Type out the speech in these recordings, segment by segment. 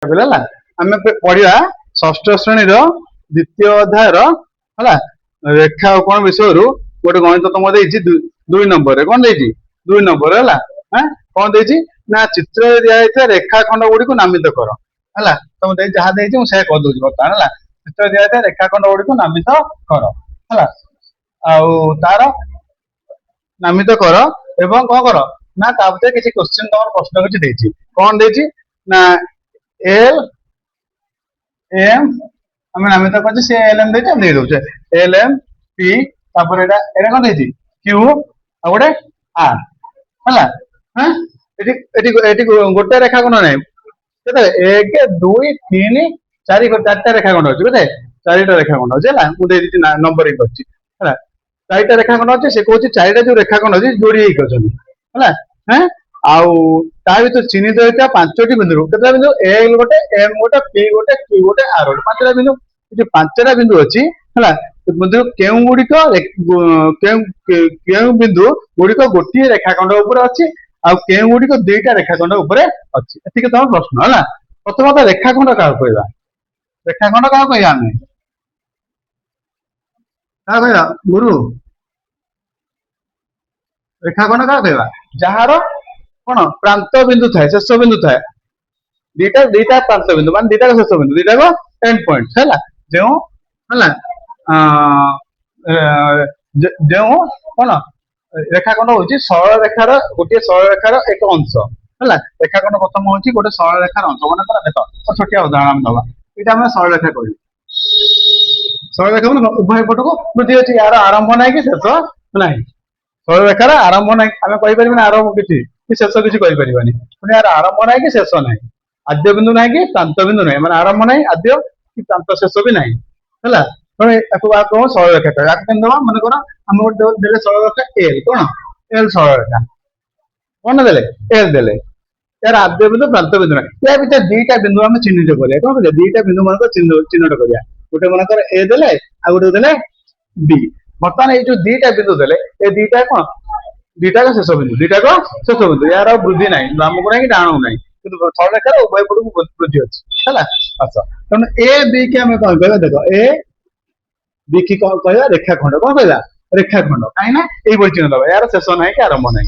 ହେଲା ଆମେ ପଢିବା ଷଷ୍ଠ ଶ୍ରେଣୀର ଦ୍ୱିତୀୟ ଅଧ୍ୟାୟର ହେଲା ରେଖା ଆଉ କୋଣ ବିଷୟରୁ ଗୋଟେ ଗଣିତ ତମ ଦେଇଛି 2 ନମ୍ବରରେ କଣ ଦେଇଛି 2 ନମ୍ବର ହେଲା କଣ ଦେଇଛି ନା ଚିତ୍ରରେ ଦିଆଯାଇଥିବା ରେଖାଖଣ୍ଡ ଗୁଡିକୁ ନାମିତ କର ହେଲା ତମ ଯାହା ଦେଇଛି ମୁଁ ସେୟା କରିଦଉଛି ବର୍ତ୍ତମାନ ହେଲା ଚିତ୍ରରେ ଦିଆଯାଇଥିବା ରେଖାଖଣ୍ଡ ଗୁଡିକୁ ନାମିତ କର ହେଲା ଆଉ ତାର ନାମିତ କର ଏବଂ କଣ କର ନା ତା ଭିତରେ କିଛି କ୍ୱେଶ୍ଚିନ୍ ତମର ପ୍ରଶ୍ନ କିଛି ଦେଇଛି କଣ ଦେଇଛି ନା एल एम आम नामित कर एल एम दे दे एल एम पी कौन देती क्यू आ गोटे आर है गोटे रेखा खंड ना एक दुई तीन चार चार्टा रेखा खंड अच्छे बोधे चारिटा रेखा खंड अच्छे मुझे नंबरिंग कर चारिटा रेखा खंड अच्छे से कौन चारिटा जो रेखा खंड अच्छे जोड़ी है आउ ता भीतर चिन्हित होता 5टी बिंदु केतला बिंदु एल गोटे एम गोटे पी गोटे क्यू गोटे आर गोटे 5टा बिंदु जो 5टा बिंदु अच्छी है बिंदु केउ गुड़िक केउ बिंदु गुड़िक गोटे रेखाखंड उपर अच्छी आउ केउ गुड़िक 2टा रेखाखंड उपर अच्छी एतिक तुम प्रश्न है प्रथम रेखाखंड क्या कहवा रेखाखंड क्या कहवा आम क्या कहवा गुरु रेखाखंड क्या कहवा जार कौन प्रांत बिंदु थाए शेष बिंदु थाए दीटा प्रांत बिंदु मान दीटा शेष बिंदु दीटा को एंड पॉइंट है जो है जो कौन रेखाखंड हूँ सरल रेखार गोटे सरल रेखार एक अंश है रेखाखंड प्रथम हूँ गोटे सरल रेखार अंश मन कर देख छोटिया उदाहरण दवा ये आम सरल रेखा कह सरल रेखा मैंने उभय पट को वृद्धि अच्छी यार आरंभ ना कि शेष ना सरल रेखार आरंभ ना आम कहीपर आरंभ किसी शेष किसी कहीपरानी पुणी यार आरंभ ना कि शेष ना आद्य बिंदु ना कि प्रांत बिंदु ना मैंने आरंभ ना आद्य कि प्रांत शेष भी ना है कौन सरल रेखा कह दवा मन कर आम गोटे सरल रेखा एल कौन एल सरल रेखा कौन दे एल दे यार आद्य बिंदु प्रांत बिंदु ना या भर 2टा बिंदु आम चिन्हित करा कौन कर 2टा बिंदु मान चिन्हट करा गोटे मनकर ए दे आ गोटे दे बी बर्तमान ये जो 2टा बिंदु दे ये 2टा कौन 2टा शेष बिंदु 2टा शेष बिंदु यार वृद्धि ना बामक ना कि डाणु ना कि सरल रेखार उभय पट को वृद्धि अच्छी है अच्छा तेणु ए बी की आम कौन कह देख ए बी की कौन कह रेखाखंड कौन कह रेखाखंड कहीं ये चिन्ह दबा यार शेष ना कि आरंभ ना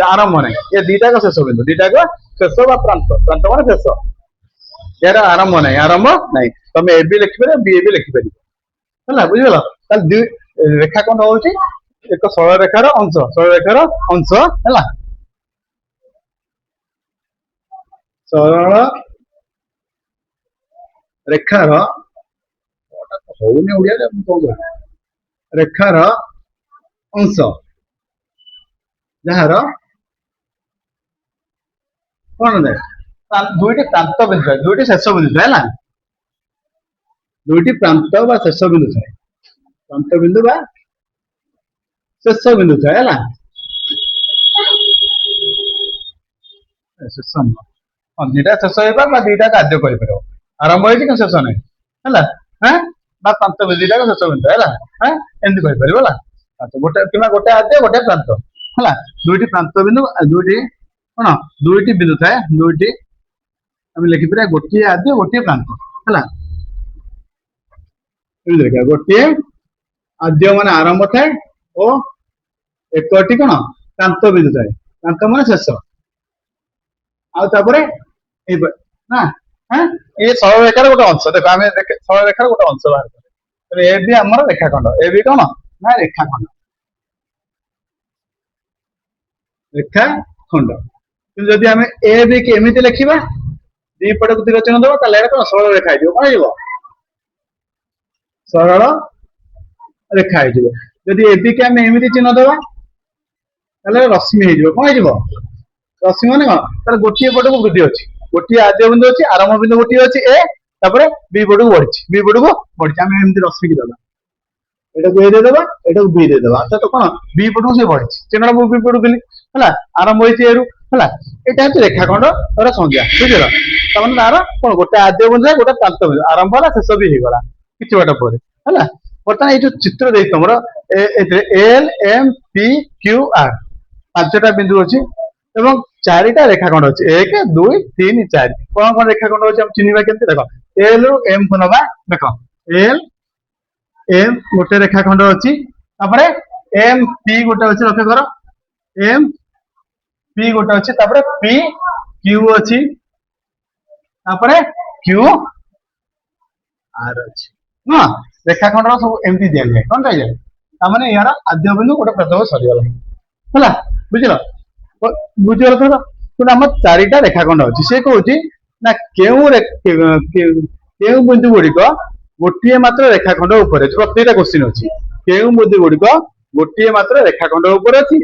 आरंभ ना ये 2टा शेष बिंदु 2टा शेष प्रांत प्रांत मान शेष यार आरंभ ना आरंभ ना तुम ए बी लिखिपार बी ए बी लिखिपार है बुझल रेखाखंड हूँ एक सरल रेखार अंश है सरल रेखार होनी ओडिया कौन रेखार अंश जार कौन दे 2टी प्रांत बिंदु 2टी शेष बिंदु है 2टी प्रांत शेष बिंदु थाए प्रांत बिंदु शेष बिंदु थाए शेष हाँ 2टा शेष हो 2टा कार्य कर आरंभ हो शेष ना है प्रांत बिंदु 2टा शेष बिंदु है एमती कहीपर अच्छा गोटे कि गोटे आद्य गोटे प्रांत है 2टी प्रांत बिंदु 2टी कौन 2टी बिंदु थाए 2टी आम लिखिपर गोटे आद्य गोटे प्रांत है गोटे आद्य मान आरंभ थाए और एक कौन प्रांत बिंदु थाए प्रांत मान शेष आउे ना ये सरल रेखार गोटे अंश देख आम सरल रेखार गोटे अंश बाहर कर ए बी आम रेखाखंड ए बी कौन ना रेखाखंड रेखाखंड जदि आम ए बी की एमती लिखा दी पट को दिग चिन्ह दबा कौन सरल रेखा कौन हो सरल रेखा जदि ए बी की आम एमती चिन्ह दबा रश्मि हो कौन हो रश्मि मान कौन तार गोटे पट को वृद्धि अच्छी गोटे आद्य बिंदु अच्छी आरंभ बिंदु गोटे अच्छी ए बी पट को बढ़ी बी पट को बढ़ी आम एमती रश्मि की दबा एटा को ए दे दबा एटा को बी दे दबा अच्छा तो कौन बी पट को से बढ़ी चिन्ह मु बी पट गली है आरंभ होती है यहाँ रेखाखंड तार संज्ञा बुझल तमें तार कौन गोटे आद्य बिंदु गोटे प्रांत बिंदु आरंभ है शेष भी होगा कि बाट पर है बर्तमान ये जो चित्र दे तुम L M P Q R 5टा बिंदु अच्छी चारिटा रेखाखंड अच्छे 1 2 3 4 कौन कौन रेखाखंड अच्छे हम चिन्हवा केमती देख एल रु एम को नवा देख एल एम गोटे रेखाखंड अच्छी एम पी गोटे अच्छे लक्ष्य कर एम पी गोटे अच्छे पी क्यू अच्छी क्यू आर अच्छी नुह रेखाखंड सब एमती दिया जाए कौन कह जाए यार आद्य बिंदु गोटे प्रथम सरीगला है बुझल बुझल तो आम चारिटा रेखाखंड अच्छी से कौन ना केउ बिंदु गुड़िक गोटे मात्र रेखाखंड उपर प्रत्येक क्वेश्चन अच्छी केउ बिंदु गुड़िक गोटे मात्र रेखाखंड उपर अच्छी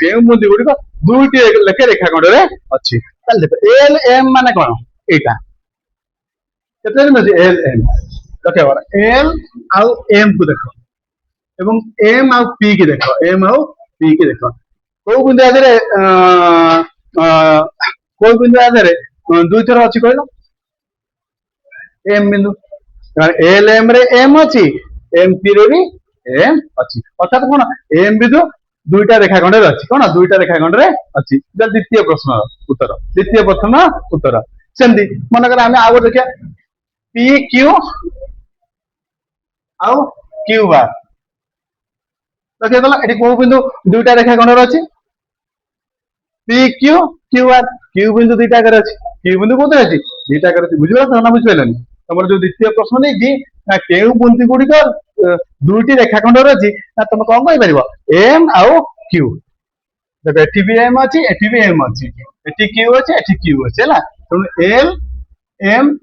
केउ बिंदु गुड़िक दुईटी लेखे रेखाखंड अच्छी देख एल एम मान कौन यहाँ केते दिन अच्छी एल एम रखे एल आउ एम को देख एवं एम आउ पी की देख एम आउ पी की देख कौ बिंदु आधार कौ बिंदु आधार दुई थर अच्छी कहल एम बिंदु एल एम रे एम अच्छी एम पी रे भी एम अच्छी अर्थात कौन एम बिंदु दुईटा रेखाखंड अच्छी कौन दुईटा रेखाखंड अच्छी द्वितीय प्रश्न उत्तर द्वितीय प्रश्न उत्तर सेमती मनकर आम आउ देखिए पी क्यू आउ क्यू बार देखिएगा ये कौ बिंदु दुईटा रेखाखंड अच्छी P Q Q are Q बिंदु दुईटा अच्छी क्यू बिंदु कौन अच्छी दुईटा अच्छी बुझिपार ना बुझिपारे तुम जो द्वितीय प्रश्न नहीं ना केउ बिंदु गुड़िक दुईटी रेखाखंड अच्छी ना तुम कौन कहीपर एम आउ क्यू देख एटी भी एम अच्छी एटी भी एम अच्छी एटी क्यू अच्छी एटी क्यू अच्छी है तेणु एल एम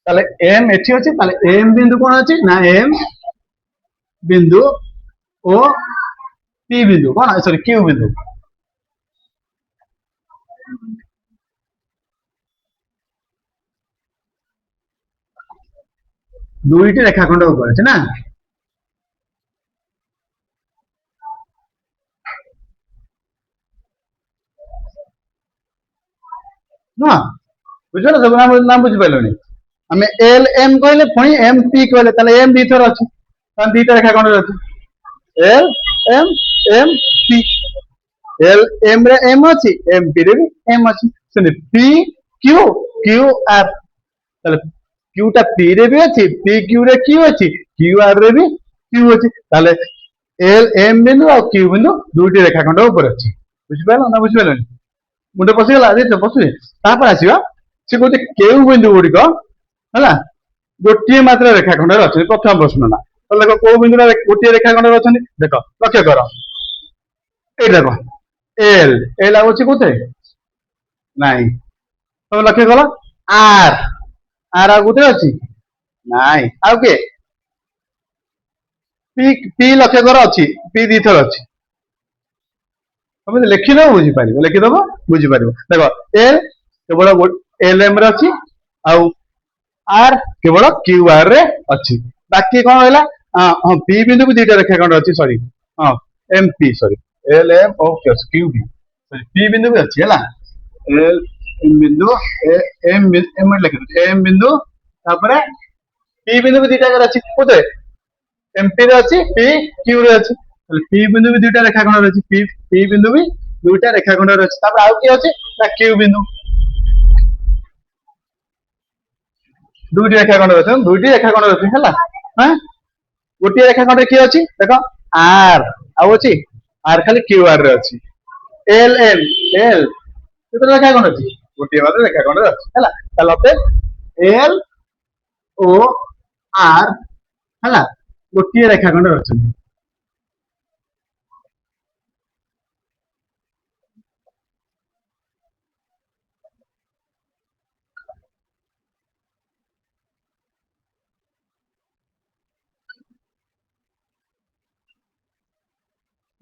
ताले एम एटी अच्छी ताले एम बिंदु कौन अच्छी ना एम बिंदु ओ पी बिंदु कौन सॉरी क्यू बिंदु दुईटी रेखाखंड ऊपर अच्छे ना ना बुझल सब नाम बुझिपारे आम एल एम कहले पुणी एम पी कहले एम दी थर अच्छी दुईटा रेखाखंड अच्छी L M P L M रे एम अच्छी एम पी रे भी एम अच्छी सुन पी क्यू क्यू आर ताले क्यूटा पी रे भी अच्छी पी क्यू रे क्यू अच्छी क्यू आर रे भी क्यू अच्छी ताले एल एम बिंदु और क्यू बिंदु दुईटी रेखाखंड ऊपर अच्छी बुझिपार ना बुझिपारे मुंडे पशिगला पशु आसवा सी कहे केउ बिंदु गुड़िक है गोटे मात्र रेखाखंड अच्छे प्रथम प्रश्न ना तो देख कौ बिंदु गोटे रेखाखंड अच्छा देख लक्ष्य कर ये देख एल एल अच्छी कौन नाई तुम लक्ष्य कल आर आर आउे अच्छी नाई आउ किए पी पी लक्ष्य कर अच्छी पी दी थर अच्छी तुम लिखिदेव बुझीपार लिखिदेव बुझीपार देख एल केवल एल एम रे अच्छी आउ आर केवल क्यू आर रे अच्छी बाकी कौन रहा हाँ पी बिंदु भी दुईटा रेखाखंड अच्छी सॉरी हाँ M P sorry L M okay Q B sorry P बिंदु भी अच्छी है एल एम बिंदु एम एम लिखि एम बिंदु तापर पी बिंदु भी दुईटा अच्छी कोते एम पी रे अच्छी पी क्यू रे अच्छी पी बिंदु भी दुईटा रेखाखंड अच्छी पी बिंदु भी दुईटा रेखाखंड अच्छी तापर आउ किए अच्छी ना क्यू बिंदु दुईटी रेखाखंड अच्छे दुईटी रेखाखंड अच्छी है हाँ गोटे रेखाखंड किए अच्छी देख आर आउ अच्छी आर खाली क्यू आर रे अच्छी एल एम एल केते रेखाखंड अच्छी गोटे मात्र रेखाखंड अच्छी है ताले एल ओ आर है गोटे रेखाखंड अच्छे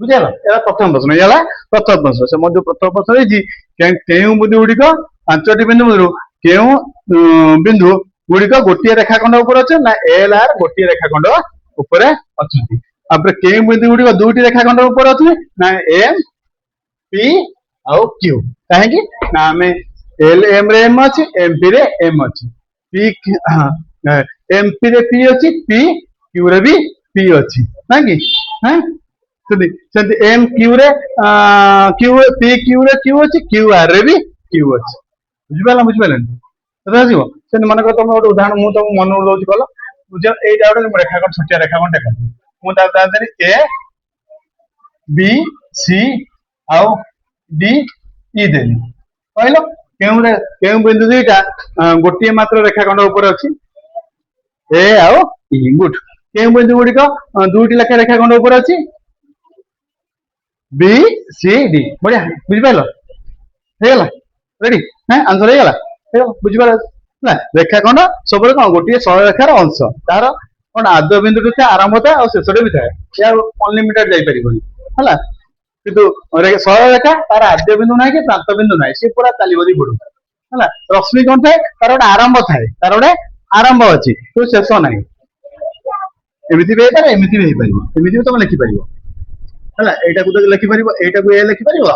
बुझेगा ये प्रथम प्रश्न ये प्रथम प्रश्न से जो प्रथम प्रश्न केउ बिंदु गुड़िक पांचटी बिंदु मध्य केउ बिंदु गुड़िक गोटे रेखाखंड उपर अच्छे ना एल आर गोटे रेखाखंड उपर अच्छा केउ बिंदु गुड़िक दुईटी रेखाखंड उपर अच्छे ना एम पी आउ क्यू कहीं ना आम एल एम रे एम अच्छी एम पी रे एम अच्छी पी एम पी रे पी अच्छी पी क्यू रे भी पी अच्छी ना कि हाँ ସେମିତି ସେମିତି ଏମ୍ କ୍ୟୁ ରେ କ୍ୟୁ ପି କ୍ୟୁ ରେ କ୍ୟୁ ଅଛି, କ୍ୟୁ ଆର୍ ରେ ବି କ୍ୟୁ ଅଛି। ବୁଝିପାରିଲ ବୁଝିପାରିଲନି? ଆସିବ ସେମିତି ମନେକର ତମେ ଗୋଟେ ଉଦାହରଣ ମୁଁ ତମକୁ ମନକୁ ଦଉଛି କଲ ବୁଝ, ଏଇଟା ଗୋଟେ ରେଖାଖଣ୍ଡ ଛୋଟିଆ ରେଖାଖଣ୍ଡ ଦେଖ, ମୁଁ ତା ଦେହରେ ଏ ବି ସି ଆଉ ଡି ଇ ଦେଲି। କହିଲ କେଉଁ ବିନ୍ଦୁ ଦୁଇଟା ଗୋଟିଏ ମାତ୍ର ରେଖାଖଣ୍ଡ ଉପରେ ଅଛି? ଏ ଆଉ ଇ। ଗୁଡ୍। କେଉଁ ବିନ୍ଦୁ ଗୁଡିକ ଦୁଇଟି ଲେଖା ରେଖାଖଣ୍ଡ ଉପରେ ଅଛି? B C D. ବଢିଆ, ବୁଝିପାରିଲ? ହେଇଗଲା? ରେଡି? ଆନ୍ସର ହେଇଗଲା? ବୁଝିପାରିଲ ନା? ରେଖାଖଣ୍ଡ ସବୁବେଳେ କଣ ଗୋଟିଏ ସରଳରେଖାର ଅଂଶ, ତାର କଣ ଆଦ୍ୟ ବିନ୍ଦୁଠୁ ଥାଏ, ଆରମ୍ଭ ଥାଏ ଆଉ ଶେଷରେ ବି ଥାଏ, ସେ ଆଉ ଅନଲିମିଟେଡ ଯାଇପାରିବନି। ହେଲା, କିନ୍ତୁ ସରଳରେଖା ତାର ଆଦ୍ୟ ବିନ୍ଦୁ ନାହିଁ କି ପ୍ରାନ୍ତ ବିନ୍ଦୁ ନାହିଁ, ସେ ପୁରା ଚାଲିବନି ପଡୁ। ହେଲା, ରଶ୍ମି କଣ ଥାଏ, ତାର ଗୋଟେ ଆରମ୍ଭ ଥାଏ, ତାର ଗୋଟେ ଆରମ୍ଭ ଅଛି କିନ୍ତୁ ଶେଷ ନାହିଁ। ଏମିତି ବି ହେଇପାରେ, ଏମିତି ବି ହେଇପାରିବ, ଏମିତି ବି ତମେ ଲେଖିପାରିବ। ହେଲା, ଏଇଟାକୁ ତ ଲେଖିପାରିବ, ଏଇଟାକୁ ଏ ଲେଖିପାରିବ,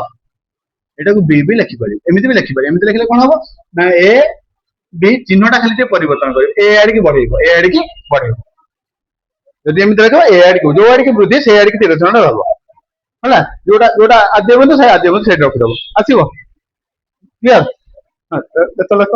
ଏଟାକୁ ବି ଲେଖିପାରିବ, ଏମିତି ବି ଲେଖିପାରିବ। ଏମିତି ଲେଖିଲେ କଣ ହବ ନା ଏ ବି ଚିହ୍ନଟା ଖାଲି ଟିକେ ପରିବର୍ତ୍ତନ କରିବ, ଏ ଆଡିକି ବଢେଇବ, ଏ ଆଡିକି ବଢେଇବ। ଯଦି ଏମିତି ଲେଖିବ ଏ ଆଡିକି ଯୋଉ ଆଡିକି ବୃଦ୍ଧି ସେଇ ଆଡିକି ତିରଛଣ ରହିବ। ହେଲା, ଯୋଉଟା ଯୋଉଟା ଆଦ୍ୟ ବିନ୍ଦୁ ସେ ଆଦ୍ୟ ବିନ୍ଦୁ ସେଇଠି ରଖିଦବ, ଆସିବ। କ୍ଲିୟର? ଦେଖ ଲେଖ,